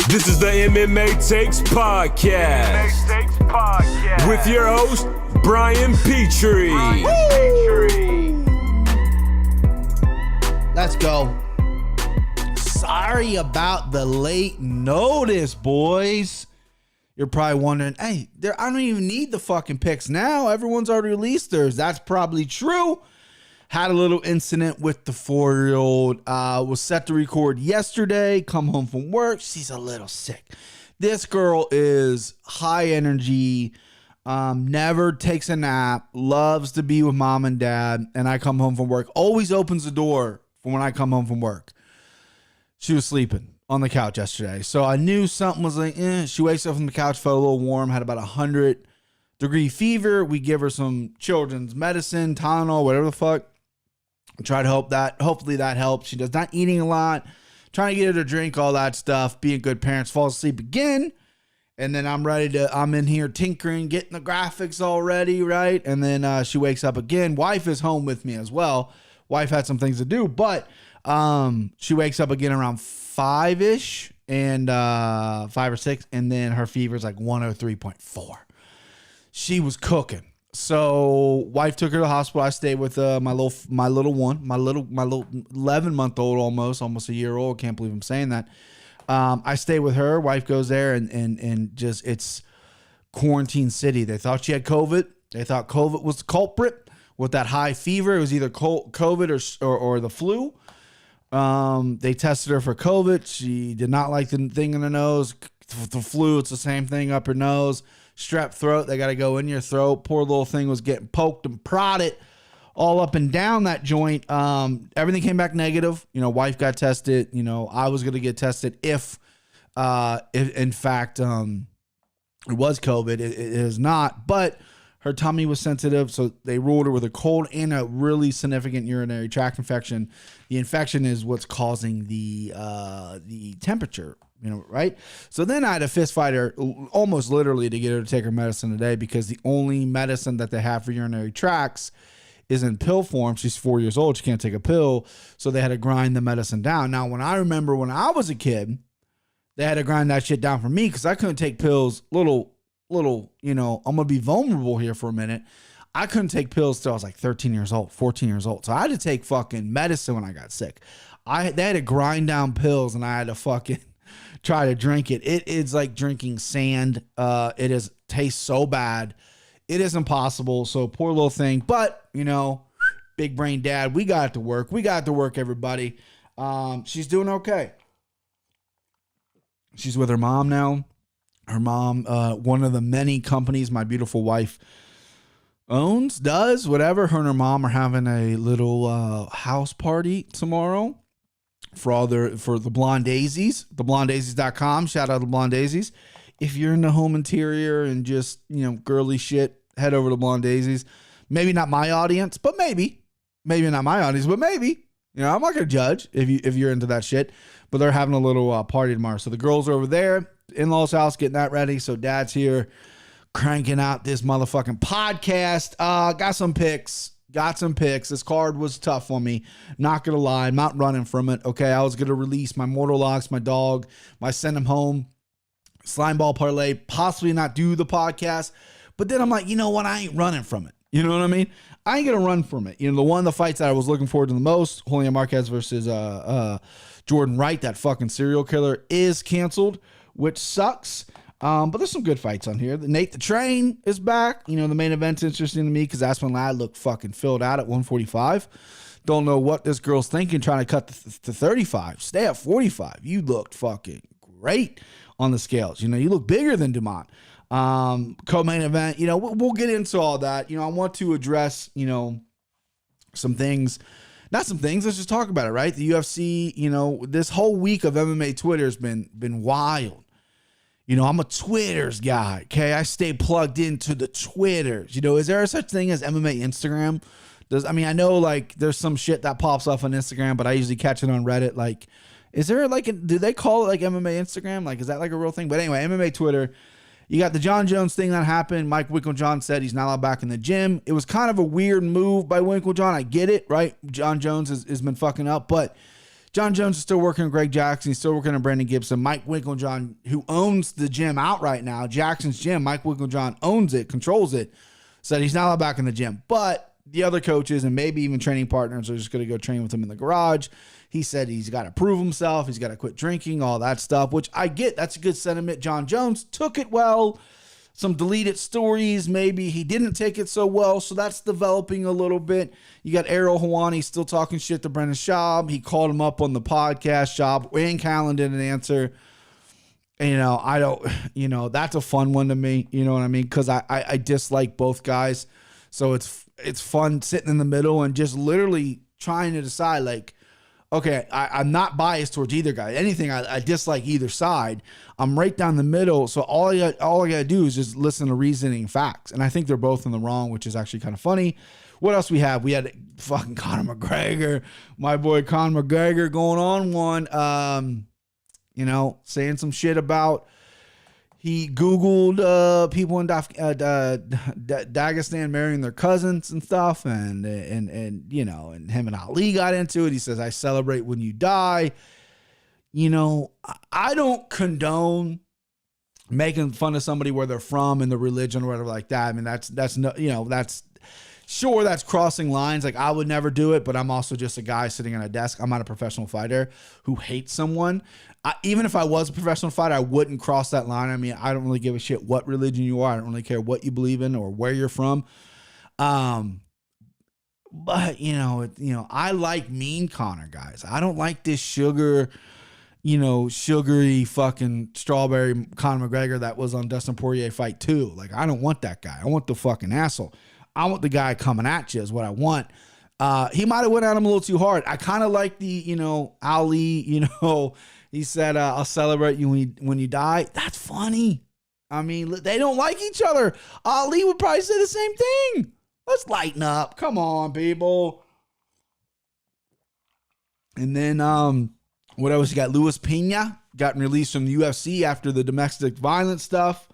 This is the MMA Takes Podcast. With your host, Brian Petrie. Let's go. Sorry about the late notice, boys. You're probably wondering, hey, I don't even need the fucking picks now. Everyone's already released theirs. That's probably true. Had a little incident with the 4-year-old. Was set to record yesterday. Come home from work. She's a little sick. This girl is high energy. Never takes a nap. Loves to be with mom and dad. And I come home from work. Always opens the door for when I come home from work. She was sleeping on the couch yesterday. So I knew something was like, She wakes up from the couch, felt a little warm, had about 100-degree fever. We give her some children's medicine, Tylenol, whatever the fuck. Try to hopefully that helps. She does not eating a lot. Trying to get her to drink all that stuff. Being good parents, fall asleep again. And then I'm in here tinkering, getting the graphics all ready, right? And then she wakes up again. Wife is home with me as well. Wife had some things to do, but she wakes up again around 5-ish and 5 or 6. And then her fever is like 103.4. She was cooking. So wife took her to the hospital. I stayed with my little 11-month-old, almost a year old. Can't believe I'm saying that. I stay with her. Wife goes there and just, it's quarantine city. They thought she had COVID. They thought COVID was the culprit with that high fever. It was either COVID or the flu. They tested her for COVID. She did not like the thing in her nose. The flu, it's the same thing up her nose. Strep throat, they got to go in your throat. Poor little thing was getting poked and prodded all up and down that joint. Everything came back negative. Wife got tested. I was going to get tested if in fact it was COVID. It is not, but her tummy was sensitive, so they ruled her with a cold and a really significant urinary tract infection. The infection is what's causing the temperature. Right? So then I had a fist fight her almost literally to get her to take her medicine today, because the only medicine that they have for urinary tracts is in pill form. She's 4 years old. She can't take a pill. So they had to grind the medicine down. Now, when I remember when I was a kid, they had to grind that shit down for me because I couldn't take pills. I'm going to be vulnerable here for a minute. I couldn't take pills till I was like 13 years old, 14 years old. So I had to take fucking medicine when I got sick. They had to grind down pills and I had to fucking try to drink it. It is like drinking sand. It tastes so bad. It is impossible. So poor little thing. But, big brain dad, we got it to work. Everybody. She's doing okay. She's with her mom now. Her mom, one of the many companies my beautiful wife does, whatever. Her and her mom are having a little house party tomorrow. For the Blonde Daisies, theblondedaisies.com. Shout out to Blonde Daisies. If you're into home interior and just, girly shit, head over to Blonde Daisies. Maybe not my audience, but maybe not my audience, but maybe, I'm not going to judge if you're into that shit, but they're having a little party tomorrow. So the girls are over there, in-laws house, getting that ready. So dad's here cranking out this motherfucking podcast. Got some picks. This card was tough on me. Not going to lie. I'm not running from it. Okay. I was going to release my Mortal Locks, my dog, my Send Him Home, Slime Ball Parlay, possibly not do the podcast. But then I'm like, you know what? I ain't running from it. You know what I mean? I ain't going to run from it. One of the fights that I was looking forward to the most, Julian Marquez versus Jordan Wright, that fucking serial killer, is canceled, which sucks. But there's some good fights on here. Nate the Train is back. The main event's interesting to me because that's when Lad looked fucking filled out at 145. Don't know what this girl's thinking, trying to cut to 35. Stay at 45. You looked fucking great on the scales. You look bigger than Dumont. Co-main event, we'll get into all that. I want to address, some things. Not some things. Let's just talk about it, right? The UFC, this whole week of MMA Twitter has been wild. I'm a Twitters guy, okay? I stay plugged into the Twitters. Is there such thing as MMA Instagram? I know, there's some shit that pops off on Instagram, but I usually catch it on Reddit. Is there, do they call it, MMA Instagram? Is that, a real thing? But anyway, MMA Twitter, You got the John Jones thing that happened. Mike Winklejohn said he's not allowed back in the gym. It was kind of a weird move by Winklejohn. I get it, right? John Jones has been fucking up, but John Jones is still working with Greg Jackson. He's still working on Brandon Gibson. Mike Winklejohn, who owns the gym out right now, Jackson's gym, Mike Winklejohn owns it, controls it, said he's not allowed back in the gym. But the other coaches and maybe even training partners are just going to go train with him in the garage. He said he's got to prove himself. He's got to quit drinking, all that stuff, which I get. That's a good sentiment. John Jones took it well. Some deleted stories, maybe he didn't take it so well, so that's developing a little bit. You got Ariel Helwani still talking shit to Brendan Schaub. He called him up on the podcast. Schaub and Callan didn't answer. And, I don't, that's a fun one to me. You know what I mean? Because I dislike both guys. So it's fun sitting in the middle and just literally trying to decide, like, okay, I'm not biased towards either guy. Anything, I dislike either side. I'm right down the middle. So all I got to do is just listen to reasoning facts. And I think they're both in the wrong, which is actually kind of funny. What else we have? We had fucking Conor McGregor, my boy Conor McGregor going on one, saying some shit about he Googled people in Dagestan marrying their cousins and stuff, and him and Ali got into it. He says, "I celebrate when you die." I don't condone making fun of somebody where they're from and the religion or whatever like that. I mean, that's crossing lines. Like, I would never do it, but I'm also just a guy sitting at a desk. I'm not a professional fighter who hates someone. Even if I was a professional fighter, I wouldn't cross that line. I mean, I don't really give a shit what religion you are. I don't really care what you believe in or where you're from. But I like mean Conor guys. I don't like this sugary fucking strawberry Conor McGregor that was on Dustin Poirier Fight 2. Like, I don't want that guy. I want the fucking asshole. I want the guy coming at you is what I want. He might have went at him a little too hard. I kind of like the, Ali, he said, "I'll celebrate you when you die." That's funny. I mean, they don't like each other. Ali would probably say the same thing. Let's lighten up. Come on, people. And then, what else? You got Luis Pena gotten released from the UFC after the domestic violence stuff.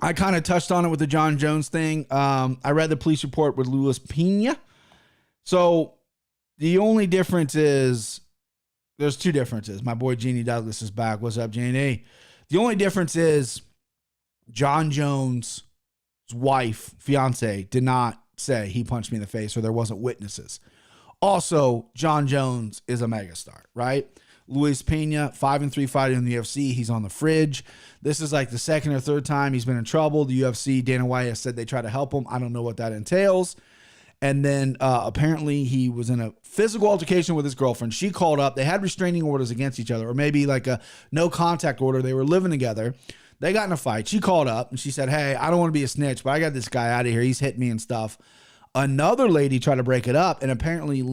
I kind of touched on it with the John Jones thing. I read the police report with Luis Pena. So the only difference is, there's two differences. My boy Jeannie Douglas is back. What's up, Jeannie? The only difference is John Jones' wife, fiance, did not say he punched me in the face or there wasn't witnesses. Also, John Jones is a megastar, right? Luis Pena, 5-3 fighter in the UFC. He's on the fridge. This is like the second or third time he's been in trouble. The UFC, Dana White has said they try to help him. I don't know what that entails. And then apparently he was in a physical altercation with his girlfriend. She called up. They had restraining orders against each other, or maybe like a no contact order. They were living together. They got in a fight. She called up and she said, "Hey, I don't want to be a snitch, but I got this guy out of here. He's hitting me and stuff." Another lady tried to break it up, and apparently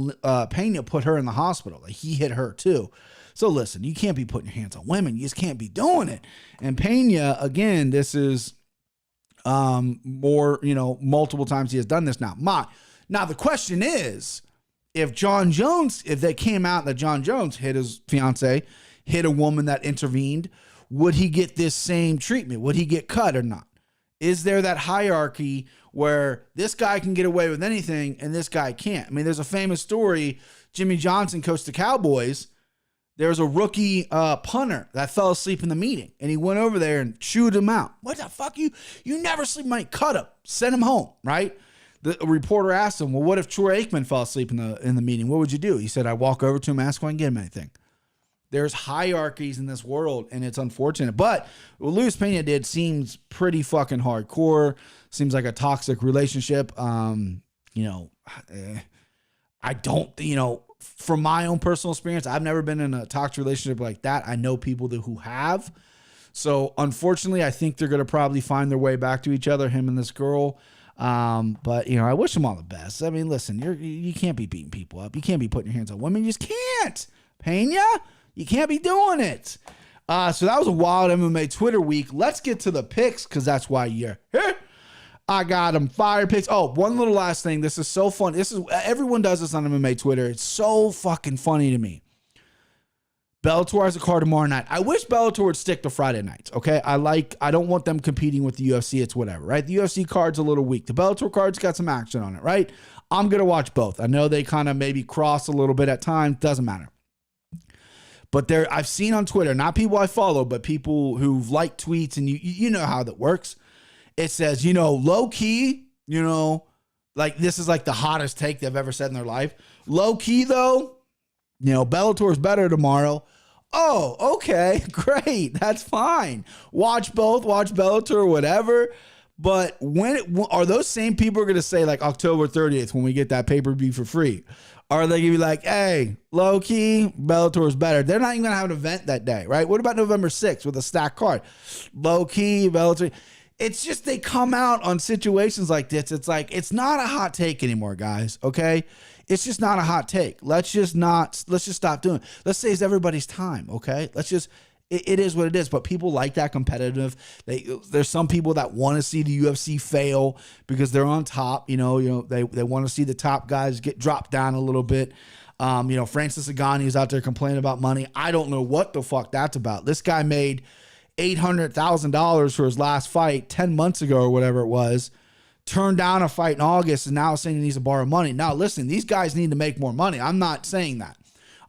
Pena put her in the hospital. Like, he hit her too. So listen, you can't be putting your hands on women. You just can't be doing it. And Pena, again, this is more, multiple times he has done this now. Now the question is, if they came out that John Jones hit his fiance, hit a woman that intervened, would he get this same treatment? Would he get cut or not? Is there that hierarchy where this guy can get away with anything and this guy can't? I mean, there's a famous story. Jimmy Johnson coached the Cowboys. There's a rookie punter that fell asleep in the meeting, and he went over there and chewed him out. What the fuck? You never sleep, mate. Cut him. Send him home, right? The reporter asked him, "Well, what if Troy Aikman fell asleep in the meeting? What would you do?" He said, "I'd walk over to him, ask if I can get him anything." There's hierarchies in this world, and it's unfortunate. But what Luis Pena did seems pretty fucking hardcore. Seems like a toxic relationship. I don't, from my own personal experience, I've never been in a toxic relationship like that. I know people who have. So, unfortunately, I think they're going to probably find their way back to each other, him and this girl. But I wish them all the best. I mean, listen, you can't be beating people up. You can't be putting your hands on women. You just can't. Pena, you can't be doing it. So that was a wild MMA Twitter week. Let's get to the picks, because that's why you're here. I got them fire picks. Oh, one little last thing. This is so fun. Everyone does this on MMA Twitter. It's so fucking funny to me. Bellator has a card tomorrow night. I wish Bellator would stick to Friday nights, okay? I don't want them competing with the UFC. It's whatever, right? The UFC card's a little weak. The Bellator card's got some action on it, right? I'm going to watch both. I know they kind of maybe cross a little bit at times. Doesn't matter. But there, I've seen on Twitter, not people I follow, but people who've liked tweets, and you know how that works. It says, low key, like this is like the hottest take they've ever said in their life. Low key though, Bellator's better tomorrow. Oh, okay, great. That's fine. Watch both, watch Bellator, whatever. But are those same people going to say like October 30th when we get that pay-per-view for free? Are they going to be like, hey, low key, Bellator's better? They're not even going to have an event that day, right? What about November 6th with a stacked card? Low key, Bellator. It's just they come out on situations like this. It's like, it's not a hot take anymore, guys, okay? It's just not a hot take. Let's just stop doing it. Let's save everybody's time, okay? It is what it is, but people like that competitive. There's some people that want to see the UFC fail because they're on top. They want to see the top guys get dropped down a little bit. Francis Ngannou is out there complaining about money. I don't know what the fuck that's about. This guy made $800,000 for his last fight 10 months ago or whatever it was. Turned down a fight in August and now saying he needs to borrow money. Now, listen, these guys need to make more money. I'm not saying that.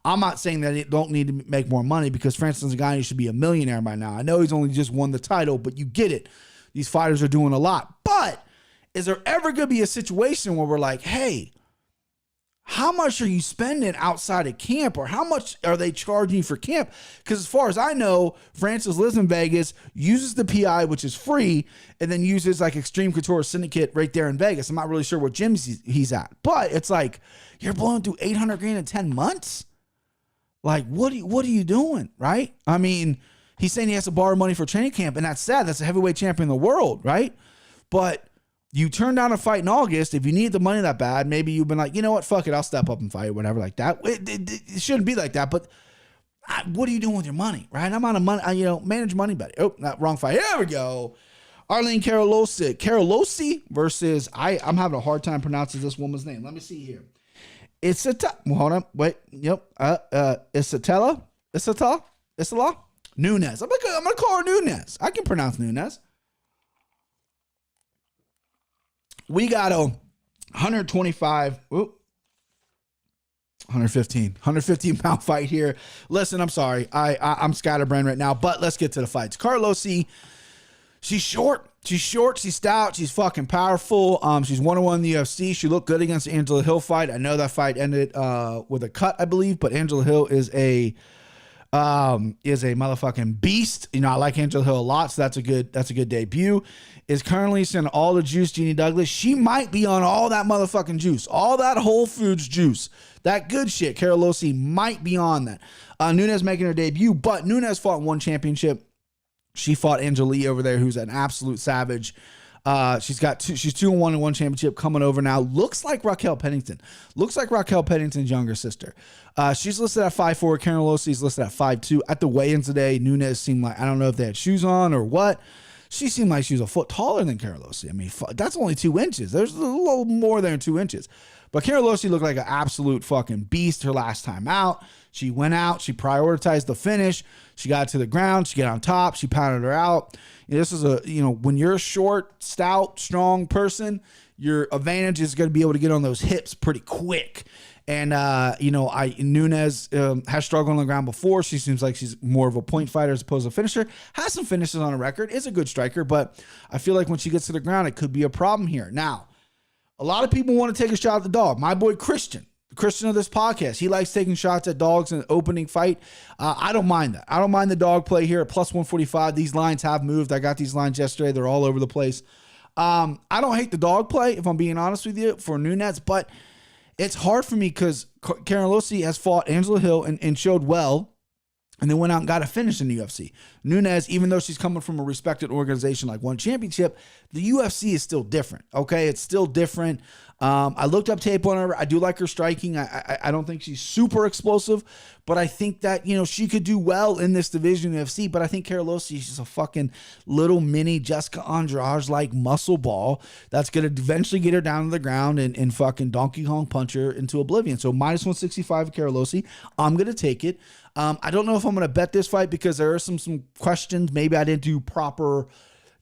I'm not saying that they don't need to make more money because Francis Ngannou should be a millionaire by now. I know he's only just won the title, but you get it. These fighters are doing a lot. But is there ever going to be a situation where we're like, hey, how much are you spending outside of camp, or how much are they charging you for camp? Because as far as I know, Francis lives in Vegas, uses the PI, which is free, and then uses like Extreme Couture Syndicate right there in Vegas. I'm not really sure what gym he's at, but it's like you're blowing through $800,000 in 10 months. Like, what are you doing, right? I mean, he's saying he has to borrow money for training camp, and that's sad. That's a heavyweight champion in the world, right? But you turn down a fight in August. If you need the money that bad, maybe you've been like, you know what, fuck it, I'll step up and fight or whatever like that. It shouldn't be like that, but what are you doing with your money, right? I'm on a money, manage money better. Oh, not wrong fight. Here we go. Arlene Carolossi versus, I'm having a hard time pronouncing this woman's name. Let me see here. Hold on. Wait. Yep. Isatella Nunes. I'm gonna call her Nunes. I can pronounce Nunes. We got a 125. 115 pound fight here. Listen, I'm sorry. I'm scatterbrained right now, but let's get to the fights. Carlossi. She's short. She's stout. She's fucking powerful. She's 1-1 in the UFC. She looked good against the Angela Hill fight. I know that fight ended with a cut, I believe, but Angela Hill is a motherfucking beast. I like Angela Hill a lot, so that's a good debut. Is currently sending all the juice, Jeannie Douglas. She might be on all that motherfucking juice, all that Whole Foods juice, that good shit. Carolossi might be on that. Nunes making her debut, but Nunes fought in one championship. She fought Angeli over there, who's an absolute savage. She's 2-1 in one championship, coming over now. Looks like Raquel Pennington. Looks like Raquel Pennington's younger sister. She's listed at 5'4". Carlossi's listed at 5'2". At the weigh-in today, Nunes seemed like, I don't know if they had shoes on or what. She seemed like she was a foot taller than Carlossi. I mean, that's only 2 inches. There's a little more than 2 inches. But Carlossi looked like an absolute fucking beast her last time out. She went out. She prioritized the finish. She got to the ground. She got on top. She pounded her out. This is when you're a short, stout, strong person, your advantage is going to be able to get on those hips pretty quick. And, Nunes has struggled on the ground before. She seems like she's more of a point fighter as opposed to a finisher. Has some finishes on a record. Is a good striker, but I feel like when she gets to the ground, it could be a problem here. Now, a lot of people want to take a shot at the dog. My boy Christian of this podcast, he likes taking shots at dogs in an opening fight. I don't mind that. I don't mind the dog play here at plus 145. These lines have moved. I got these lines yesterday. They're all over the place. I don't hate the dog play, if I'm being honest with you, for Nunes, but it's hard for me because Carlossi has fought Angela Hill and showed well, and then went out and got a finish in the UFC. Nunes, even though she's coming from a respected organization like One Championship, the UFC is still different, okay? It's still different. I looked up tape on her. I do like her striking. I don't think she's super explosive, but I think that, she could do well in this division in UFC, but I think Carlossi is just a fucking little mini Jessica Andrade-like muscle ball that's going to eventually get her down to the ground and fucking Donkey Kong punch her into oblivion. So minus 165 of Carlossi. I'm going to take it. I don't know if I'm going to bet this fight because there are some questions. Maybe I didn't do proper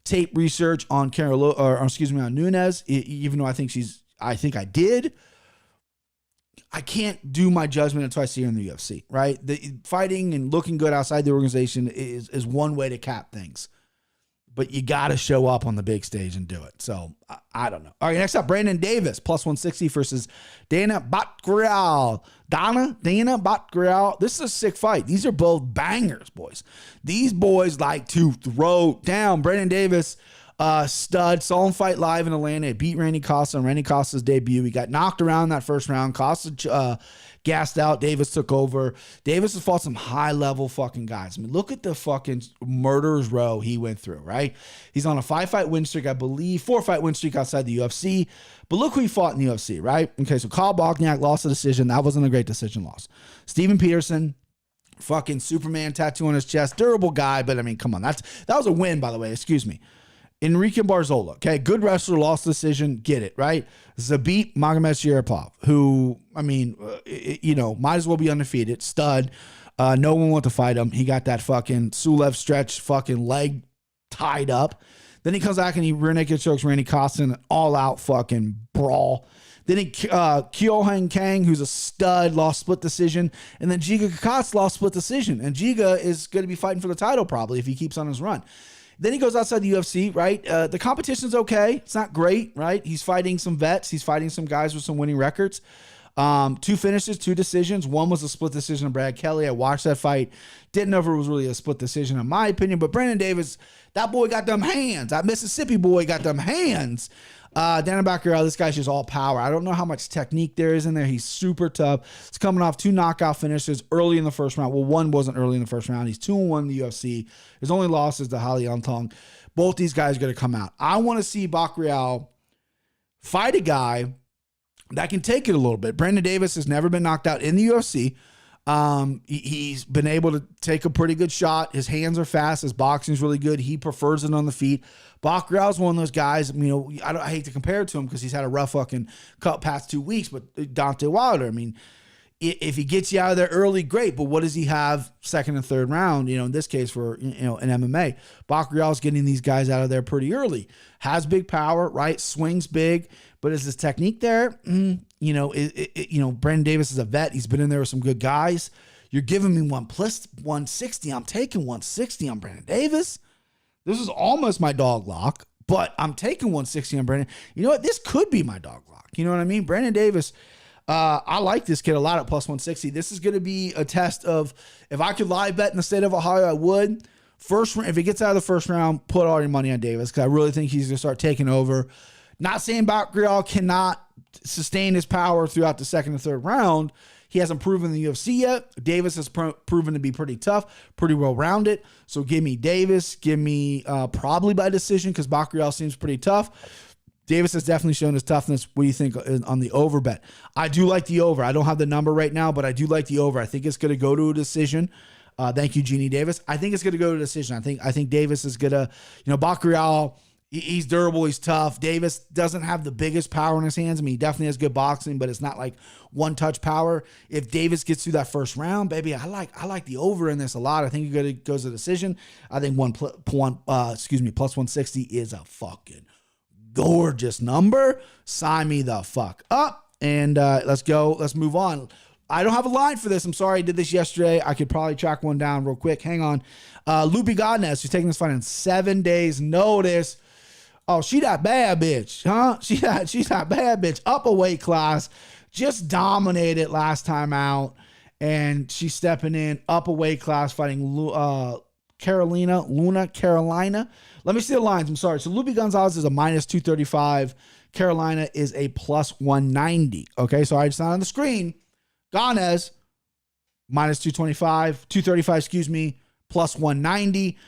tape research on on Nunes, even though I think I did. I can't do my judgment until I see her in the UFC, right? The fighting and looking good outside the organization is one way to cap things. But you got to show up on the big stage and do it. So, I don't know. All right, next up, Brandon Davis, plus 160 versus Dana Batgreal. Dana Batgreal. This is a sick fight. These are both bangers, boys. These boys like to throw down. Brandon Davis, stud, saw him fight live in Atlanta. He beat Randy Costa on Randy Costa's debut. He got knocked around in that first round. Costa gassed out. Davis took over. Davis has fought some high-level fucking guys. I mean, look at the fucking murderer's row he went through, right? He's on a 5-fight win streak, I believe, 4-fight win streak outside the UFC. But look who he fought in the UFC, right? Okay, so Kyle Bochniak lost a decision. That wasn't a great decision loss. Steven Peterson, fucking Superman tattoo on his chest. Durable guy, but I mean, come on. That was a win, by the way. Excuse me. Enrique Barzola, okay, good wrestler, lost decision, get it, right? Zabit Magomedsharipov, who, I mean, might as well be undefeated, stud. No one wanted to fight him. He got that fucking Sulev stretch fucking leg tied up. Then he comes back and he rear naked chokes Randy Costa in an all-out fucking brawl. Then he Kyohan Kang, who's a stud, lost split decision. And then Giga Kakats lost split decision. And Giga is going to be fighting for the title probably if he keeps on his run. Then he goes outside the UFC, right? The competition's okay. It's not great, right? He's fighting some vets. He's fighting some guys with some winning records. 2 finishes, 2 decisions. One was a split decision of Brad Kelly. I watched that fight. Didn't know if it was really a split decision in my opinion. But Brandon Davis, that boy got them hands. That Mississippi boy got them hands. Dana Batgreal, this guy's just all power. I don't know how much technique there is in there. He's super tough. He's coming off 2 knockout finishes early in the first round. Well, one wasn't early in the first round. He's 2-1 in the UFC. His only loss is to Hali Antong. Both these guys are going to come out. I want to see Batgreal fight a guy that can take it a little bit. Brandon Davis has never been knocked out in the UFC. He's been able to take a pretty good shot. His hands are fast. His boxing is really good. He prefers it on the feet. Batgreal's one of those guys, I hate to compare it to him because he's had a rough fucking cut past 2 weeks, but Deontay Wilder, I mean, if he gets you out of there early, great, but what does he have second and third round, in this case for, an MMA? Batgreal's getting these guys out of there pretty early. Has big power, right? Swings big, but is his technique there? Brandon Davis is a vet. He's been in there with some good guys. You're giving me 160. I'm taking 160 on Brandon Davis. This is almost my dog lock, but I'm taking 160 on Brandon. You know what? This could be my dog lock. You know what I mean? Brandon Davis, I like this kid a lot at plus 160. This is going to be a test of, if I could live bet in the state of Ohio, I would. If he gets out of the first round, put all your money on Davis because I really think he's going to start taking over. Not saying Batgreal cannot sustain his power throughout the second and third round. He hasn't proven in the UFC yet. Davis has proven to be pretty tough, pretty well-rounded. So give me Davis. Give me probably by decision because Batgreal seems pretty tough. Davis has definitely shown his toughness. What do you think on the over bet? I do like the over. I don't have the number right now, but I do like the over. I think it's going to go to a decision. Thank you, Jeannie Davis. I think it's going to go to a decision. I think Davis is going to, Batgreal, he's durable. He's tough. Davis doesn't have the biggest power in his hands. I mean, he definitely has good boxing, but it's not like one-touch power. If Davis gets through that first round, baby, I like the over in this a lot. I think it goes to decision. I think plus 160 is a fucking gorgeous number. Sign me the fuck up. And let's go. Let's move on. I don't have a line for this. I'm sorry I did this yesterday. I could probably track one down real quick. Hang on. Lupi Godinez, who's taking this fight in 7 days notice. Oh, she that bad bitch, huh? She's that bad bitch. Up a weight class. Just dominated last time out. And she's stepping in up a weight class fighting Luna Carolina. Let me see the lines. I'm sorry. So Lupi Gonzalez is a minus 235. Carolina is a plus 190. Okay, so it's not on the screen. Ganez, minus 235, plus 190.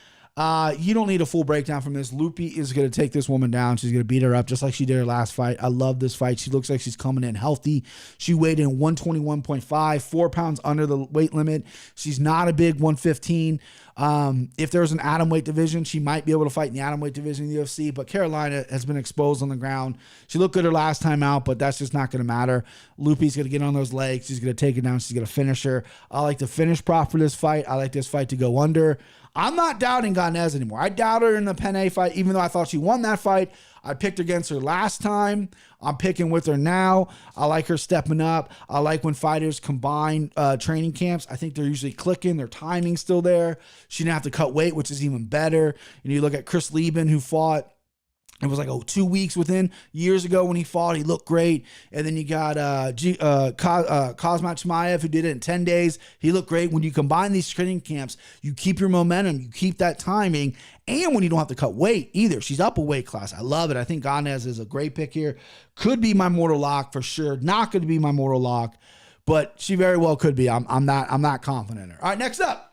You don't need a full breakdown from this. Lupi is going to take this woman down. She's going to beat her up just like she did her last fight. I love this fight. She looks like she's coming in healthy. She weighed in 121.5, 4 pounds under the weight limit. She's not a big 115. If there's an atomweight division, she might be able to fight in the atomweight division in the UFC, but Carolina has been exposed on the ground. She looked good her last time out, but that's just not going to matter. Lupi's going to get on those legs. She's going to take it down. She's going to finish her. I like the finish prop for this fight. I like this fight to go under. I'm not doubting Ganez anymore. I doubt her in the Penne fight, even though I thought she won that fight. I picked against her last time. I'm picking with her now. I like her stepping up. I like when fighters combine training camps. I think they're usually clicking. Their timing's still there. She didn't have to cut weight, which is even better. And you look at Chris Lieben, who fought. It was like 2 weeks within years ago when he fought. He looked great. And then you got Kazmat Chimaev, who did it in 10 days. He looked great. When you combine these training camps, you keep your momentum, you keep that timing, and when you don't have to cut weight either. She's up a weight class. I love it. I think GODINEZ is a great pick here. Could be my mortal lock for sure. Not going to be my mortal lock, but she very well could be. I'm not confident in her. All right, next up.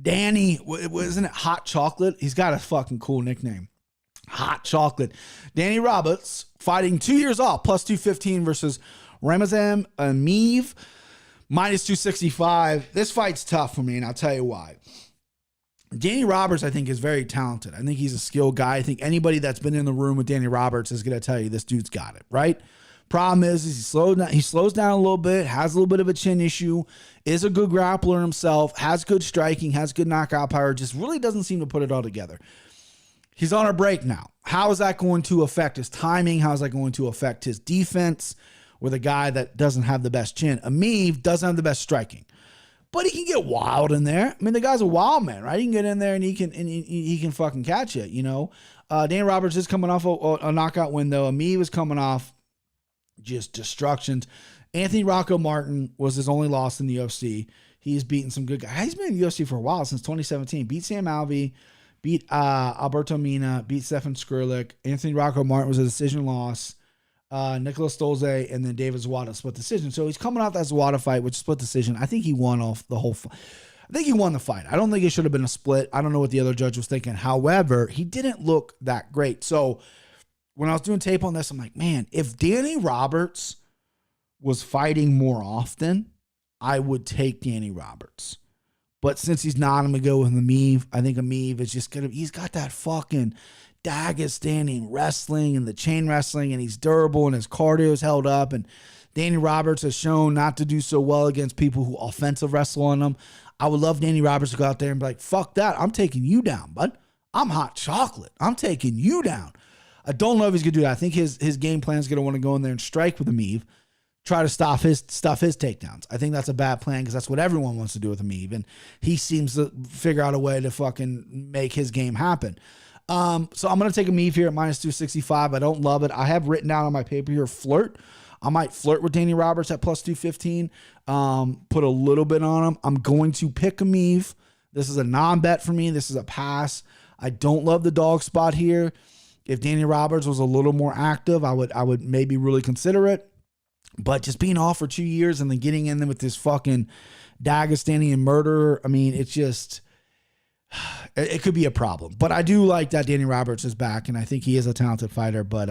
Danny, wasn't it Hot Chocolate? He's got a fucking cool nickname. Hot Chocolate. Danny Roberts fighting 2 years off, plus 215 versus Ramazan Ameev, minus 265. This fight's tough for me, and I'll tell you why. Danny Roberts, I think, is very talented. I think he's a skilled guy. I think anybody that's been in the room with Danny Roberts is going to tell you this dude's got it, right? Problem is he slows down a little bit, has a little bit of a chin issue, is a good grappler himself, has good striking, has good knockout power, just really doesn't seem to put it all together. He's on a break now. How is that going to affect his timing? How is that going to affect his defense with a guy that doesn't have the best chin? Ameev doesn't have the best striking, but he can get wild in there. I mean, the guy's a wild man, right? He can get in there and he can fucking catch it, you know? Danny Roberts is coming off a knockout win, though. Ameev is coming off just destructions. Anthony Rocco Martin was his only loss in the UFC. He's beaten some good guys. He's been in the UFC for a while, since 2017. Beat Sam Alvey, beat Alberto Mina, beat Stefan Skrlik. Anthony Rocco Martin was a decision loss. Nicholas Stolze, and then David Zawada split decision. So he's coming off that Zawada fight, which split decision. I think he won off the whole fight. I think he won the fight. I don't think it should have been a split. I don't know what the other judge was thinking. However, he didn't look that great. So when I was doing tape on this, I'm like, man, if Danny Roberts was fighting more often, I would take Danny Roberts. But since he's not, I'm going to go with Ameev. I think Ameev is just going to, he's got that fucking Dagestani wrestling and the chain wrestling, and he's durable and his cardio is held up. And Danny Roberts has shown not to do so well against people who offensive wrestle on him. I would love Danny Roberts to go out there and be like, fuck that. I'm taking you down, bud. I'm Hot Chocolate. I'm taking you down. I don't know if he's going to do that. I think his game plan is going to want to go in there and strike with Ameev, try to stuff his takedowns. I think that's a bad plan because that's what everyone wants to do with Ameev, and he seems to figure out a way to fucking make his game happen. So I'm going to take Ameev here at minus 265. I don't love it. I have written down on my paper here, flirt. I might flirt with Danny Roberts at plus 215, put a little bit on him. I'm going to pick Ameev. This is a non-bet for me. This is a pass. I don't love the dog spot here. If Danny Roberts was a little more active, I would maybe really consider it. But just being off for 2 years and then getting in there with this fucking Dagestani murderer, I mean, it's just, it could be a problem. But I do like that Danny Roberts is back, and I think he is a talented fighter. But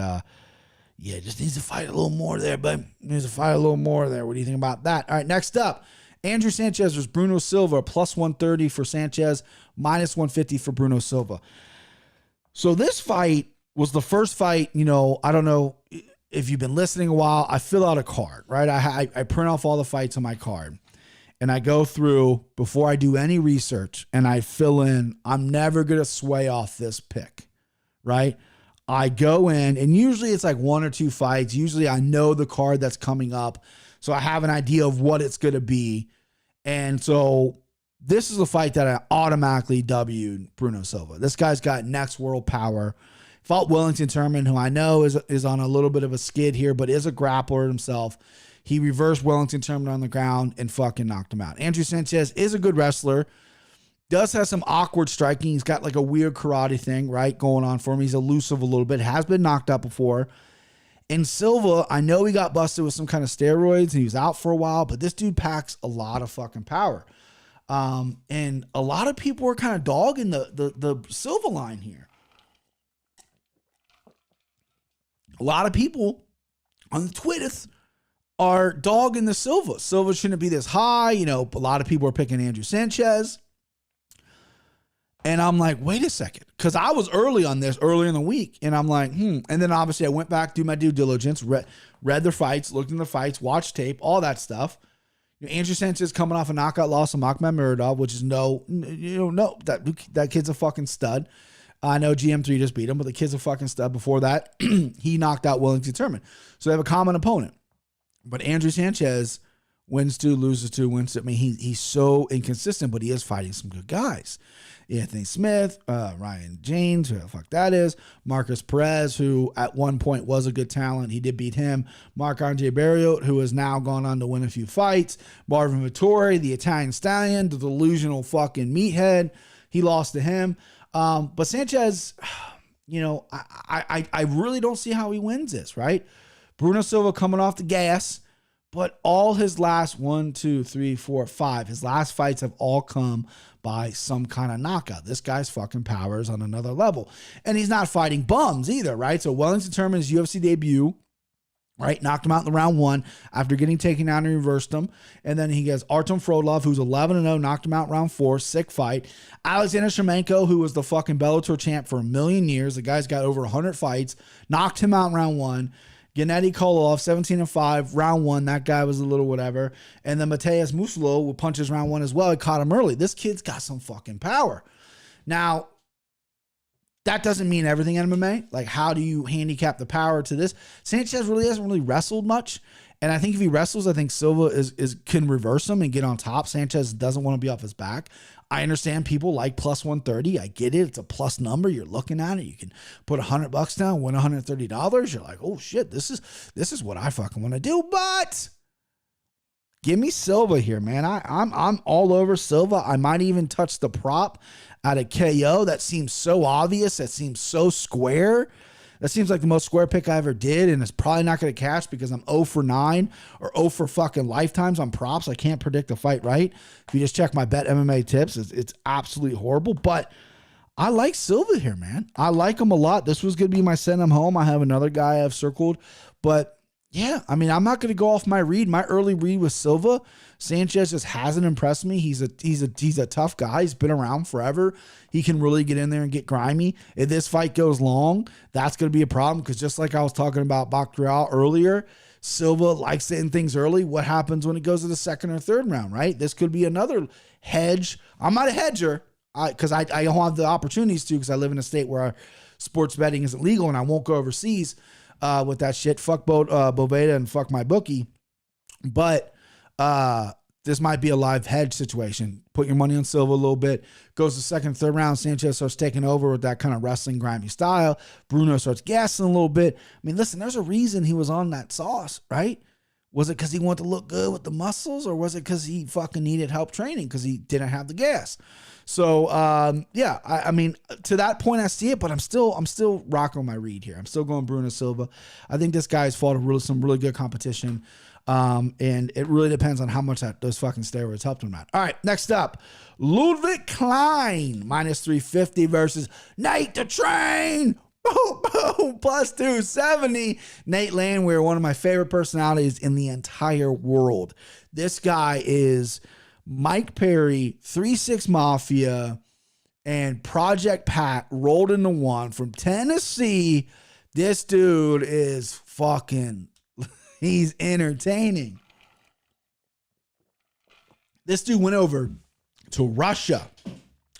yeah, just needs to fight a little more there, but needs to fight a little more there. What do you think about that? All right, next up, Andrew Sanchez versus Bruno Silva, plus 130 for Sanchez, minus 150 for Bruno Silva. So this fight was the first fight, you know, I don't know if you've been listening a while, I fill out a card, right? I print off all the fights on my card, and I go through before I do any research, and I fill in, I'm never going to sway off this pick, right? I go in, and usually it's like 1 or 2 fights. Usually I know the card that's coming up, so I have an idea of what it's going to be. And so this is a fight that I automatically W'd Bruno Silva. This guy's got next world power. Fought Wellington Turman, who I know is on a little bit of a skid here, but is a grappler himself. He reversed Wellington Turman on the ground and fucking knocked him out. Andrew Sanchez is a good wrestler. Does have some awkward striking. He's got like a weird karate thing, right, going on for him. He's elusive a little bit. Has been knocked out before. And Silva, I know he got busted with some kind of steroids and he was out for a while, but this dude packs a lot of fucking power. And a lot of people are kind of dogging the Silva line here. A lot of people on the Twitter are dogging the Silva. Silva shouldn't be this high. You know, a lot of people are picking Andrew Sanchez. And I'm like, wait a second. Because I was early on this, early in the week. And I'm like, And then obviously I went back, do my due diligence, read the fights, looked in the fights, watched tape, all that stuff. You know, Andrew Sanchez coming off a knockout loss of Makhmed Muradov, which is that kid's a fucking stud. I know GM3 just beat him, but the kid's a fucking stud. Before that, he knocked out Wellington Turman. So they have a common opponent. But Andrew Sanchez wins 2, loses 2, wins 2. I mean, he's so inconsistent, but he is fighting some good guys. Anthony Smith, Ryan James, who the fuck that is, Marcus Perez, who at one point was a good talent. He did beat him. Marc-Andre Barriot, who has now gone on to win a few fights. Marvin Vettori, the Italian stallion, the delusional fucking meathead. He lost to him. But Sanchez, I really don't see how he wins this, right? Bruno Silva coming off the gas, but all his last 1, 2, 3, 4, 5, his last fights have all come by some kind of knockout. This guy's fucking power is on another level. And he's not fighting bums either, right? So Wellington Turman, his UFC debut, right? Knocked him out in the round 1 after getting taken out and reversed him. And then he gets Artem Frodlov, who's 11-0, knocked him out round 4, sick fight. Alexander Shlemenko, who was the fucking Bellator champ for a million years. The guy's got over 100 fights, knocked him out in round 1. Gennady Koloff, 17-5, round 1. That guy was a little whatever. And then Mateus Musulo with punches round 1 as well. He caught him early. This kid's got some fucking power. Now, that doesn't mean everything in MMA. Like, how do you handicap the power to this? Sanchez really hasn't really wrestled much. And I think if he wrestles, I think Silva can reverse him and get on top. Sanchez doesn't want to be off his back. I understand people like plus 130. I get it. It's a plus number. You're looking at it. You can put $100 down, win $130. You're like, oh shit, this is what I fucking want to do. But give me Silva here, man. I'm all over Silva. I might even touch the prop at a KO. That seems so obvious. That seems so square. That seems like the most square pick I ever did, and it's probably not going to cash because I'm 0 for 9 or 0 for fucking lifetimes on props. I can't predict a fight right. If you just check my Bet MMA tips, it's absolutely horrible. But I like Silva here, man. I like him a lot. This was going to be my send him home. I have another guy I've circled. But, yeah, I mean, I'm not going to go off my read. My early read was Silva. Sanchez just hasn't impressed me. He's a tough guy. He's been around forever. He can really get in there and get grimy. If this fight goes long, that's going to be a problem because just like I was talking about Bactrial earlier, Silva likes to end things early. What happens when it goes to the second or third round, right? This could be another hedge. I'm not a hedger because I don't have the opportunities to because I live in a state where sports betting isn't legal and I won't go overseas with that shit. Fuck Boveda and fuck my bookie. But this might be a live hedge situation. Put your money on Silva a little bit. Goes to second, third round. Sanchez starts taking over with that kind of wrestling grimy style. Bruno starts gassing a little bit. I mean, listen, there's a reason he was on that sauce, right? Was it because he wanted to look good with the muscles, or was it because he fucking needed help training because he didn't have the gas? So, yeah, I mean, to that point, I see it, but I'm still rocking my read here. I'm still going Bruno Silva. I think this guy's fought some really good competition. And it really depends on how much those fucking steroids helped him out. All right, next up, Ludwig Klein, minus 350 versus Nate the Train. Boom, boom, plus 270. Nate Landwehr, one of my favorite personalities in the entire world. This guy is Mike Perry, 3-6 Mafia, and Project Pat rolled into one from Tennessee. This dude is fucking... He's entertaining. This dude went over to Russia,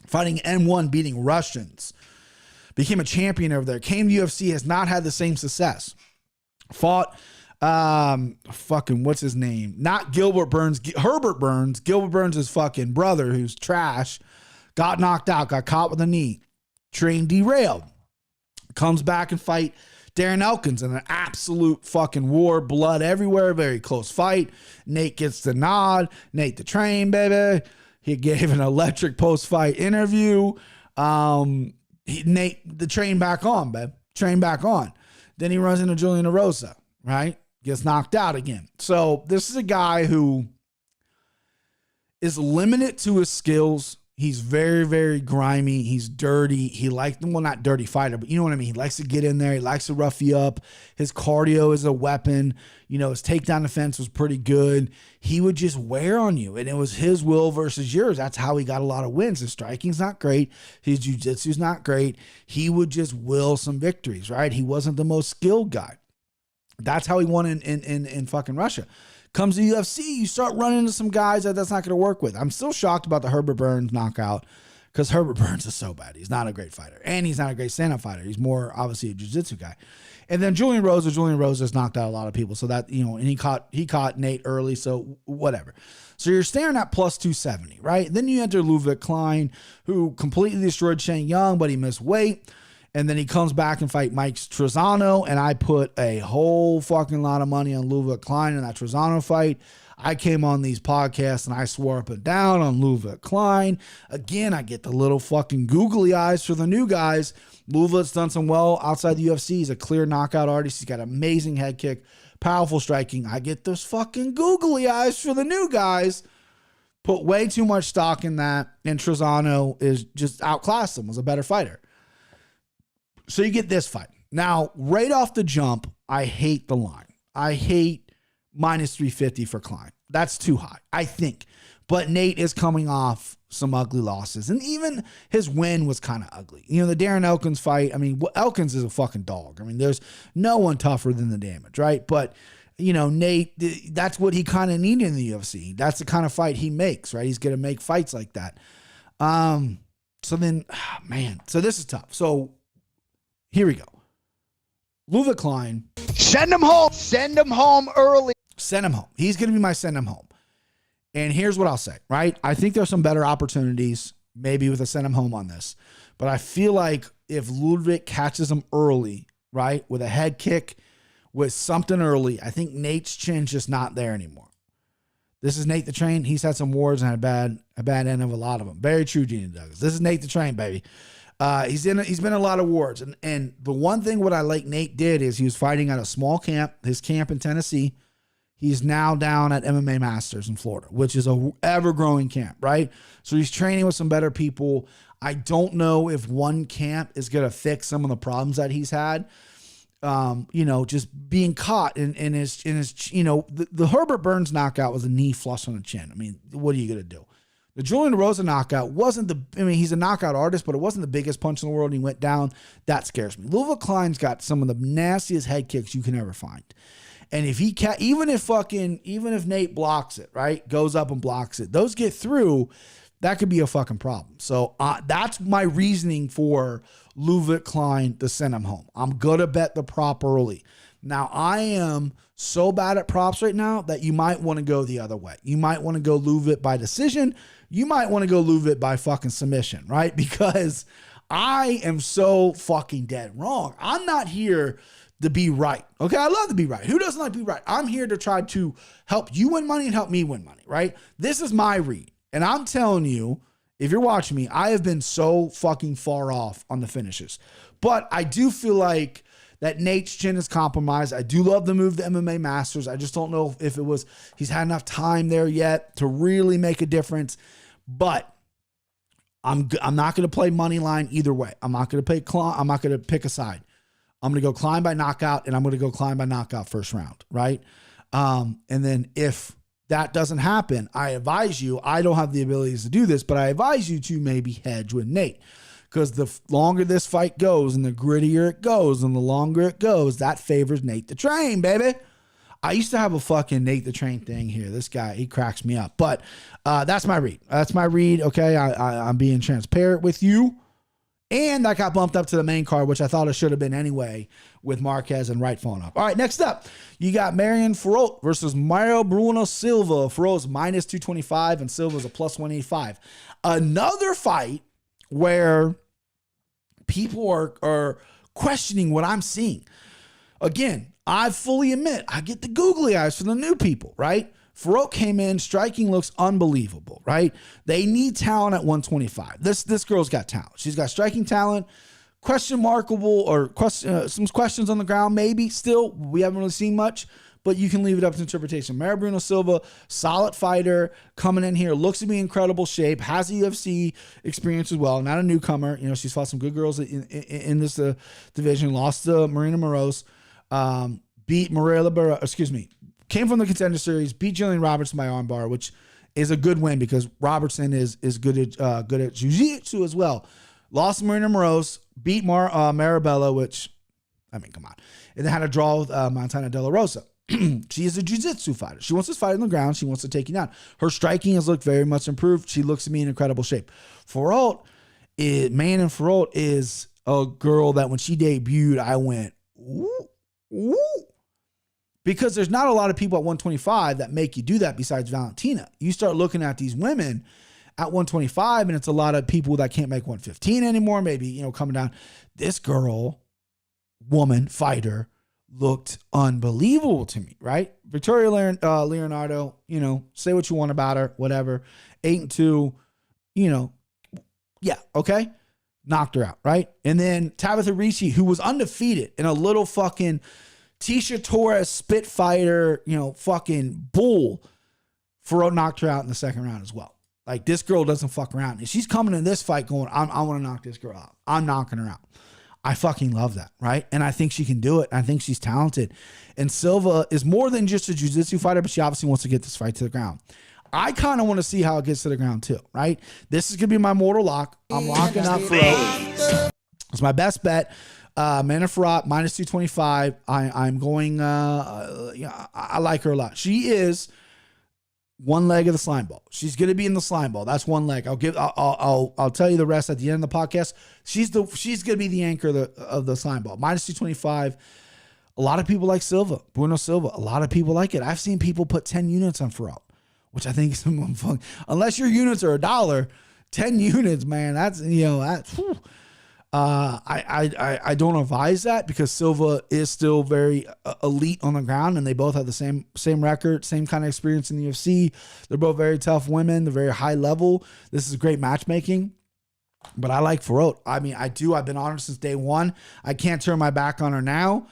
fighting N1, beating Russians. Became a champion over there. Came to UFC, has not had the same success. Fought, what's his name? Not Gilbert Burns, Herbert Burns. Gilbert Burns' fucking brother, who's trash. Got knocked out, got caught with a knee. Train derailed. Comes back and fight Darren Elkins in an absolute fucking war, blood everywhere, very close fight. Nate gets the nod. Nate the Train, baby. He gave an electric post-fight interview. Nate the Train back on, babe. Train back on. Then he runs into Julian Erosa, right? Gets knocked out again. So this is a guy who is limited to his skills. He's very, very grimy. He's dirty. He likes, well, not dirty fighter, but you know what I mean? He likes to get in there. He likes to rough you up. His cardio is a weapon. You know, his takedown defense was pretty good. He would just wear on you, and it was his will versus yours. That's how he got a lot of wins. His striking's not great. His jiu-jitsu's not great. He would just will some victories, right? He wasn't the most skilled guy. That's how he won in fucking Russia. Comes to UFC, you start running into some guys that's not going to work with. I'm still shocked about the Herbert Burns knockout because Herbert Burns is so bad. He's not a great fighter, and he's not a great stand-up fighter. He's more obviously a jiu-jitsu guy. And then Julian Rosa's knocked out a lot of people, so that, you know, and he caught Nate early, so whatever. So you're staring at plus 270, right? Then you enter Ludwig Klein, who completely destroyed Shane Young, but he missed weight. And then he comes back and fight Mike Trezano, and I put a whole fucking lot of money on Ludwig Klein in that Trezano fight. I came on these podcasts and I swore up and down on Ludwig Klein. Again, I get the little fucking googly eyes for the new guys. Ludwig's done some well outside the UFC. He's a clear knockout artist. He's got amazing head kick, powerful striking. I get those fucking googly eyes for the new guys. Put way too much stock in that, and Trezano is just outclassed him, was a better fighter. So you get this fight. Now, right off the jump, I hate the line. I hate minus 350 for Klein. That's too high, I think. But Nate is coming off some ugly losses. And even his win was kind of ugly. You know, the Darren Elkins fight, I mean, Elkins is a fucking dog. I mean, there's no one tougher than the Damage, right? But, you know, Nate, that's what he kind of needed in the UFC. That's the kind of fight he makes, right? He's going to make fights like that. So then, man, so this is tough. So here we go. Ludwig Klein. Send him home. Send him home early. Send him home. He's going to be my send him home. And here's what I'll say, right? I think there's some better opportunities maybe with a send him home on this. But I feel like if Ludwig catches him early, right, with a head kick, with something early, I think Nate's chin's just not there anymore. This is Nate the Train. He's had some wars and had a bad end of a lot of them. Very true, Gina Douglas. This is Nate the Train, baby. He's been in a lot of wars. And the one thing what I like Nate did is he was fighting at a small camp, his camp in Tennessee. He's now down at MMA Masters in Florida, which is a ever-growing camp, right? So he's training with some better people. I don't know if one camp is going to fix some of the problems that he's had. You know, just being caught in his, you know, the Herbert Burns knockout was a knee flush on the chin. I mean, what are you going to do? The Julian Rosa knockout wasn't he's a knockout artist, but it wasn't the biggest punch in the world. And he went down. That scares me. Ludwig Klein's got some of the nastiest head kicks you can ever find. And if he even if Nate blocks it, right, goes up and blocks it, those get through, that could be a fucking problem. So that's my reasoning for Ludwig Klein to send him home. I'm going to bet the prop early. Now, I am so bad at props right now that you might want to go the other way. You might want to go Ludwig by decision. You might want to go Ludwig by fucking submission, right? Because I am so fucking dead wrong. I'm not here to be right. Okay, I love to be right. Who doesn't like to be right? I'm here to try to help you win money and help me win money, right? This is my read. And I'm telling you, if you're watching me, I have been so fucking far off on the finishes. But I do feel like that Nate's chin is compromised. I do love the move to MMA Masters. I just don't know if it was he's had enough time there yet to really make a difference. But I'm not going to play money line either way. I'm not going to pick a side. I'm going to go Klein by knockout, and I'm going to go Klein by knockout first round, right? And then if that doesn't happen, I advise you, I don't have the abilities to do this, but I advise you to maybe hedge with Nate. Because the longer this fight goes and the grittier it goes and the longer it goes, that favors Nate the Train, baby. I used to have a fucking Nate the Train thing here. This guy, he cracks me up. But that's my read. That's my read, okay? I'm being transparent with you. And that got bumped up to the main card, which I thought it should have been anyway, with Marquez and Wright falling up. All right, next up, you got Marion Ferrot versus Mario Bruno Silva. Ferrot's minus 225 and Silva's a plus 185. Another fight where people are questioning what I'm seeing. Again, I fully admit, I get the googly eyes for the new people, right? Ferrot came in, striking looks unbelievable, right? They need talent at 125. This girl's got talent. She's got striking talent, some questions on the ground, maybe still. We haven't really seen much, but you can leave it up to interpretation. Mario Bruno Silva, solid fighter, coming in here, looks to be in incredible shape, has a UFC experience as well, not a newcomer. You know, she's fought some good girls in this division, lost to Marina Moroz, beat came from the Contender Series, beat Jillian Robertson by armbar, which is a good win because Robertson is good at jiu-jitsu as well. Lost to Marina Moroz, beat Marabella, which, I mean, come on. And then had a draw with Montana De La Rosa. She is a jiu-jitsu fighter. She wants to fight on the ground. She wants to take you down. Her striking has looked very much improved. She looks to me in incredible shape. Ferrot, Manon Fiorot is a girl that when she debuted, I went, ooh, ooh. Because there's not a lot of people at 125 that make you do that besides Valentina. You start looking at these women at 125, and it's a lot of people that can't make 115 anymore, maybe, coming down. This woman, fighter, looked unbelievable to me, right? Victoria Leonardo, say what you want about her, whatever. 8-2, yeah, okay. Knocked her out, right? And then Tabitha Ricci, who was undefeated in a little fucking Tisha Torres Spitfire, fucking bull. Fiorot knocked her out in the second round as well. Like, this girl doesn't fuck around. And she's coming in this fight going, I want to knock this girl out. I'm knocking her out. I fucking love that, right? And I think she can do it. I think she's talented. And Silva is more than just a jiu-jitsu fighter, but she obviously wants to get this fight to the ground. I kind of want to see how it gets to the ground too, right? This is going to be my mortal lock. I'm locking up Fiorot. It's my best bet. Manon Fiorot, minus 225. I'm going, I like her a lot. She is one leg of the slime ball. She's going to be in the slime ball. That's one leg. I'll tell you the rest at the end of the podcast. She's going to be the anchor of the slime ball. Minus 225. A lot of people like Silva, Bruno Silva. A lot of people like it. I've seen people put 10 units on Fiorot, which I think is fun. Unless your units are $1, 10 units, man. That's, I don't advise that because Silva is still very elite on the ground, and they both have the same record, same kind of experience in the UFC. They're both very tough women. They're very high level. This is great matchmaking. But I like Fiorot. I mean, I do. I've been on her since day one. I can't turn my back on her now.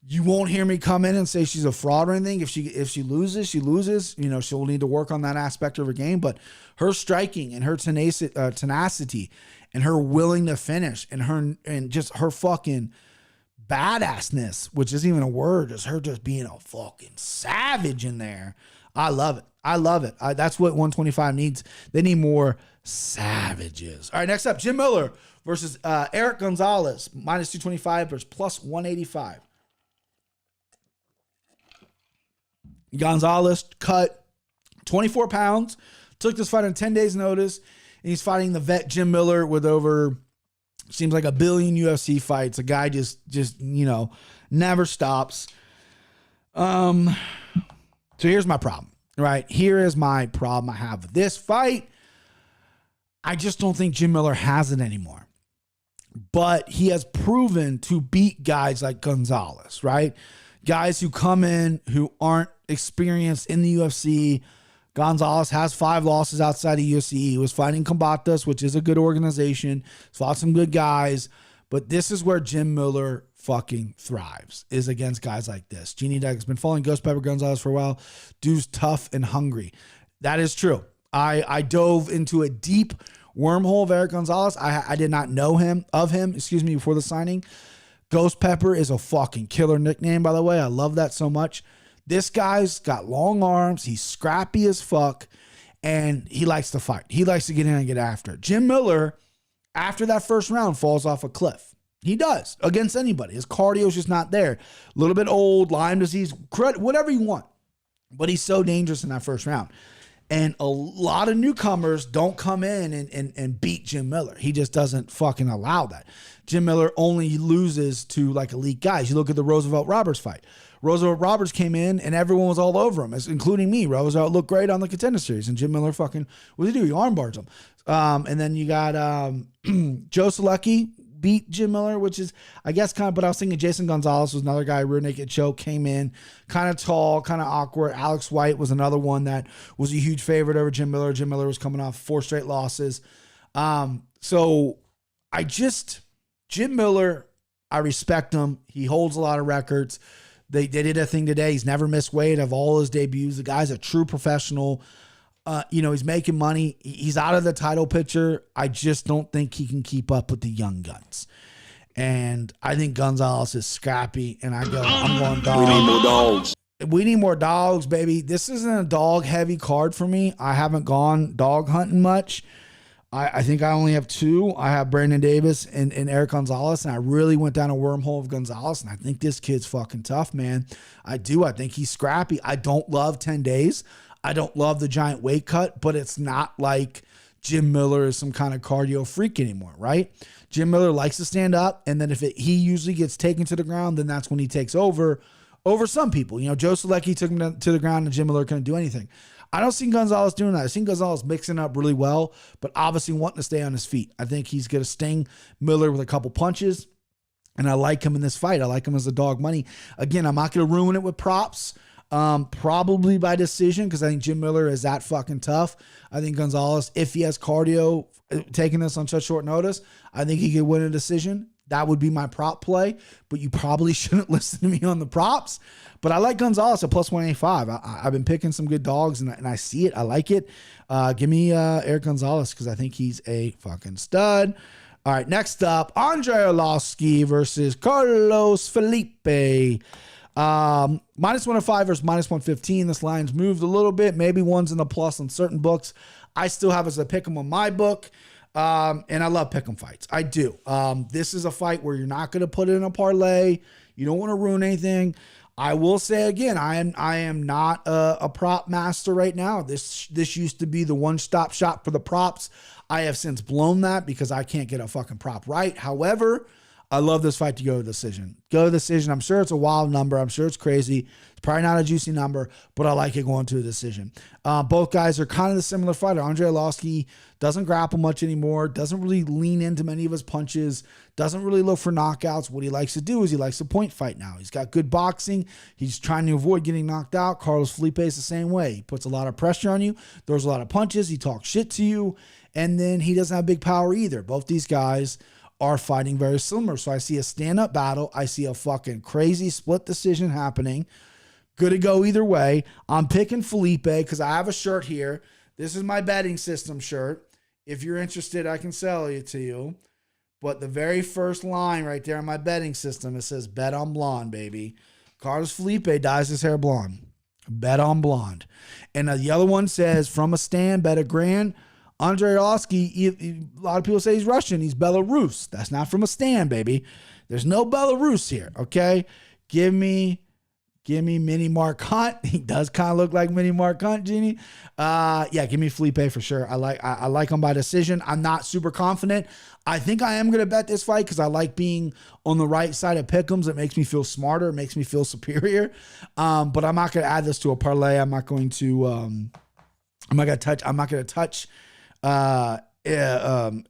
You won't hear me come in and say she's a fraud or anything. If she loses, she loses. She'll need to work on that aspect of her game. But her striking and her tenacity and her willing to finish and just her fucking badassness, which isn't even a word, just her just being a fucking savage in there. I love it. I love it. That's what 125 needs. They need more savages. All right, next up, Jim Miller versus Eric Gonzalez, minus 225 versus plus 185. Gonzalez cut 24 pounds, took this fight on 10 days notice, and he's fighting the vet Jim Miller with over, seems like 1 billion UFC fights. A guy just never stops. So here's my problem, right? Here is my problem I have with this fight. I just don't think Jim Miller has it anymore. But he has proven to beat guys like Gonzalez, right? Guys who come in who aren't experienced in the UFC. Gonzalez has 5 losses outside of UFC. He was fighting Combatas, which is a good organization. He's fought some good guys. But this is where Jim Miller fucking thrives, is against guys like this. Genie Deck has been following Ghost Pepper Gonzalez for a while. Dude's tough and hungry. That is true. I dove into a deep wormhole of Eric Gonzalez. I did not know him before the signing. Ghost Pepper is a fucking killer nickname, by the way. I love that so much. This guy's got long arms. He's scrappy as fuck, and he likes to fight. He likes to get in and get after it. Jim Miller, after that first round, falls off a cliff. He does, against anybody. His cardio's just not there. A little bit old, Lyme disease, whatever you want. But he's so dangerous in that first round. And a lot of newcomers don't come in and beat Jim Miller. He just doesn't fucking allow that. Jim Miller only loses to like elite guys. You look at the Roosevelt Roberts fight. Roosevelt Roberts came in and everyone was all over him, including me. Roosevelt looked great on the Contender Series, and Jim Miller fucking, what did he do? He armbars him. And then you got Joe Selecki beat Jim Miller, which is, I guess, kind of, but I was thinking Jason Gonzalez was another guy, rear naked choke, came in, kind of tall, kind of awkward. Alex White was another one that was a huge favorite over Jim Miller. Jim Miller was coming off 4 straight losses. Jim Miller, I respect him. He holds a lot of records. They did a thing today. He's never missed weight of all his debuts. The guy's a true professional. He's making money. He's out of the title picture. I just don't think he can keep up with the young guns. And I think Gonzalez is scrappy. And I'm going dog. We need more dogs. We need more dogs, baby. This isn't a dog-heavy card for me. I haven't gone dog hunting much. I think I only have 2. I have Brandon Davis and Eric Gonzalez, and I really went down a wormhole of Gonzalez, and I think this kid's fucking tough, man. I do. I think he's scrappy. I don't love 10 days. I don't love the giant weight cut, but it's not like Jim Miller is some kind of cardio freak anymore, right? Jim Miller likes to stand up, and then if he usually gets taken to the ground, then that's when he takes over some people. You know, Joe Solecki took him to the ground, and Jim Miller couldn't do anything. I don't see Gonzalez doing that. I see Gonzalez mixing up really well, but obviously wanting to stay on his feet. I think he's going to sting Miller with a couple punches, and I like him in this fight. I like him as a dog money. Again, I'm not going to ruin it with props. Probably by decision, because I think Jim Miller is that fucking tough. I think Gonzalez, if he has cardio, taking this on such short notice, I think he could win a decision. That would be my prop play, but you probably shouldn't listen to me on the props. But I like Gonzalez at plus 185. I've been picking some good dogs, and I see it. I like it. Give me Eric Gonzalez, because I think he's a fucking stud. All right, next up, GARNELOSSI versus Carlos Felipe. Minus 105 versus minus 115. This line's moved a little bit. Maybe one's in the plus on certain books. I still have as a pick 'em on my book. And I love pick 'em fights. I do. This is a fight where you're not going to put it in a parlay. You don't want to ruin anything. I will say again, I am not a prop master right now. This used to be the one-stop shop for the props. I have since blown that because I can't get a fucking prop right. However, I love this fight to go to decision. Go to decision. I'm sure it's a wild number. I'm sure it's crazy. It's probably not a juicy number, but I like it going to a decision. Both guys are kind of the similar fighter. GARNELOSSI doesn't grapple much anymore, doesn't really lean into many of his punches, doesn't really look for knockouts. What he likes to do is he likes to point fight now. He's got good boxing. He's trying to avoid getting knocked out. Carlos Felipe is the same way. He puts a lot of pressure on you, throws a lot of punches, he talks shit to you, and then he doesn't have big power either. Both these guys are fighting very similar. So I see a stand-up battle. I see a fucking crazy split decision happening. Good to go either way. I'm picking Felipe because I have a shirt here. This is my betting system shirt. If you're interested, I can sell it to you. But the very first line right there on my betting system, it says bet on blonde, baby. Carlos Felipe dyes his hair blonde. Bet on blonde. And the other one says from a stand, bet $1,000. GARNELOSSI, a lot of people say he's Russian. He's Belarus. That's not from a stand, baby. There's no Belarus here, okay? Give me Mini Mark Hunt. He does kind of look like Mini Mark Hunt, Genie. Yeah, give me Felipe for sure. I like him by decision. I'm not super confident. I think I am going to bet this fight because I like being on the right side of pick'ems. It makes me feel smarter. It makes me feel superior. But I'm not going to add this to a parlay. I'm not going to touch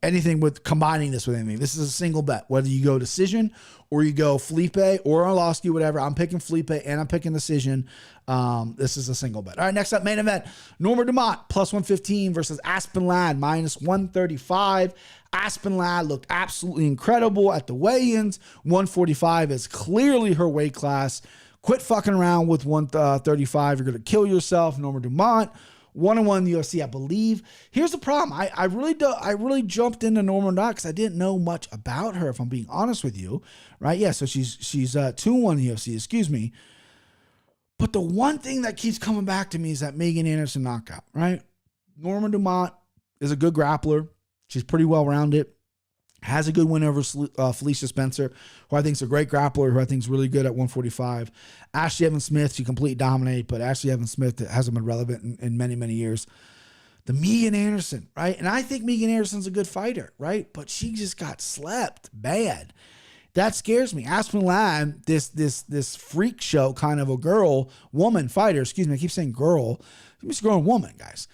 anything with combining this with anything. This is a single bet, whether you go decision or you go Felipe or GARNELOSSI, whatever. I'm picking Felipe and I'm picking decision. This is a single bet. All right, next up, main event. Norma Dumont plus 115 versus Aspen Ladd minus 135. Aspen Ladd looked absolutely incredible at the weigh-ins. 145 is clearly her weight class. Quit fucking around with 135. You're going to kill yourself. Norma Dumont 1-1 in the UFC, I believe. Here's the problem. I really jumped into Norma Dumont because I didn't know much about her, if I'm being honest with you. Right? Yeah, so she's 2-1 in the UFC, excuse me. But the one thing that keeps coming back to me is that Megan Anderson knockout, right? Norma Dumont is a good grappler. She's pretty well-rounded. Has a good win over Felicia Spencer, who I think is a great grappler, who I think is really good at 145. Ashley Evans-Smith, she completely dominated, but Ashley Evans-Smith hasn't been relevant in many, many years. The Megan Anderson, right? And I think Megan Anderson's a good fighter, right? But she just got slept bad. That scares me. Aspen Ladd, this freak show kind of a woman fighter, excuse me, I keep saying girl. She's a grown woman, guys.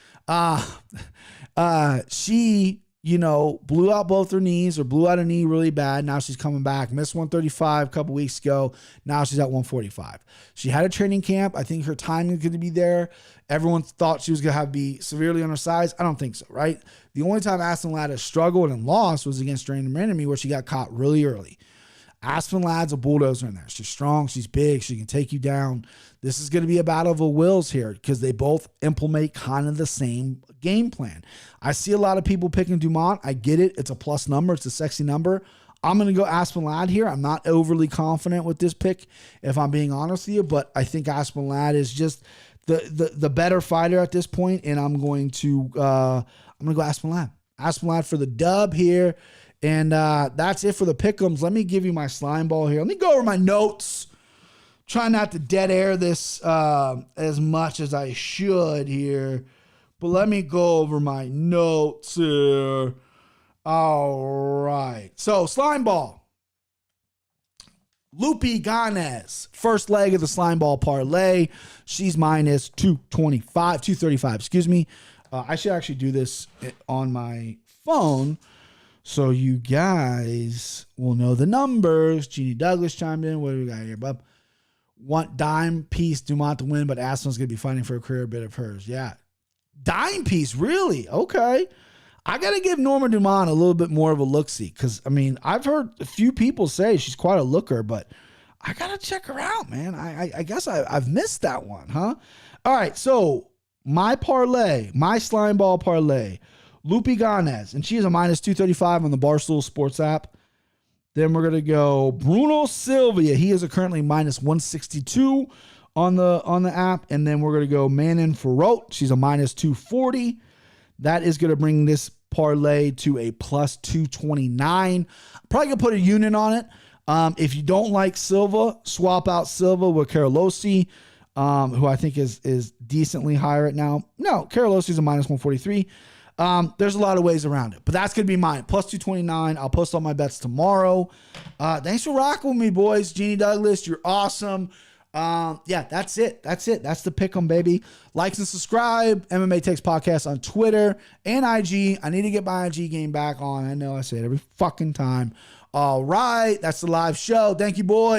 She blew out both her knees or blew out a knee really bad. Now she's coming back. Missed 135 a couple weeks ago. Now she's at 145. She had a training camp. I think her timing is going to be there. Everyone thought she was going to be severely undersized. I don't think so, right? The only time Aspen Ladd has struggled and lost was against Brandon Randomie, where she got caught really early. Aspen Ladd's a bulldozer in there. She's strong. She's big. She can take you down. This is going to be a battle of the wills here because they both implement kind of the same game plan. I see a lot of people picking Dumont. I get it. It's a plus number. It's a sexy number. I'm going to go Aspen Ladd here. I'm not overly confident with this pick, if I'm being honest with you, but I think Aspen Ladd is just the better fighter at this point, and I'm going to go Aspen Ladd. Aspen Ladd for the dub here. And that's it for the pick'ems. Let me give you my slime ball here. Let me go over my notes. Try not to dead air this as much as I should here. But let me go over my notes here. All right. So, slime ball. Lupi GODINEZ, first leg of the slime ball parlay. She's minus 235, excuse me. I should actually do this on my phone so you guys will know the numbers. Jeannie Douglas chimed in. What do we got here, bub? Want dime piece Dumont to win, but Aspen's going to be fighting for a career bid of hers. Yeah. Dime piece, really? Okay. I got to give Norma Dumont a little bit more of a look-see because, I mean, I've heard a few people say she's quite a looker, but I got to check her out, man. I guess I've missed that one, huh? All right, so my parlay, my slime ball parlay, Lupi GODINEZ, and she is a minus 235 on the Barstool Sports app. Then we're going to go Bruno Silva. He is a currently minus 162 on the app. And then we're going to go Manon Ferrot. She's a minus 240. That is going to bring this parlay to a plus 229. Probably going to put a unit on it. If you don't like Silva, swap out Silva with KLEIN, who I think is decently higher right now. No, KLEIN is a minus 143. There's a lot of ways around it, but that's going to be mine. Plus 229. I'll post all my bets tomorrow. Thanks for rocking with me, boys. Jeannie Douglas, you're awesome. Yeah, that's it. That's the pick 'em, baby. Likes and subscribe. MMA Takes Podcast on Twitter and IG. I need to get my IG game back on. I know I say it every fucking time. All right. That's the live show. Thank you, boys.